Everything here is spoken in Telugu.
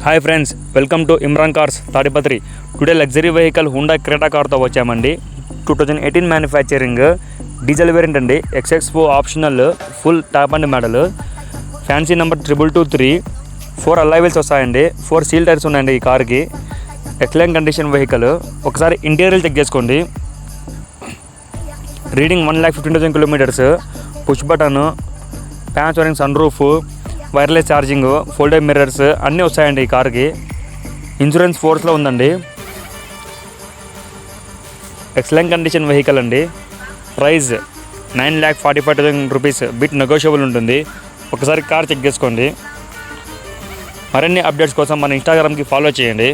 Hi friends, welcome to Imran cars Tadipatri. Today luxury vehicle Hyundai Creta కార్తో వచ్చామండి. 2018 మ్యానుఫ్యాక్చరింగ్, డీజిల్ వేరియంట్ అండి. XX4 optional, full top end model, fancy number 2223. 4 alloy wheels వస్తాయండి. 4 సీల్ టైర్స్ ఉన్నాయండి ఈ కార్కి. Excellent condition vehicle. ఒకసారి ఇంటీరియర్ చెక్ చేసుకోండి. Reading 1,15,000 kilometres. పుష్ బటన్, ప్యాన్స్ వారింగ్, sun roof, wireless charging, folded mirrors అన్నీ వస్తాయండి ఈ కార్కి. ఇన్సూరెన్స్ ఫోర్స్లో ఉందండి. ఎక్సలెంట్ కండిషన్ వెహికల్ అండి. Price 9,45,000 rupees. బిట్ నెగోషియబుల్ ఉంటుంది. ఒకసారి కార్ చెక్ చేసుకోండి. మరిన్ని అప్డేట్స్ కోసం మన ఇన్స్టాగ్రామ్కి ఫాలో చేయండి.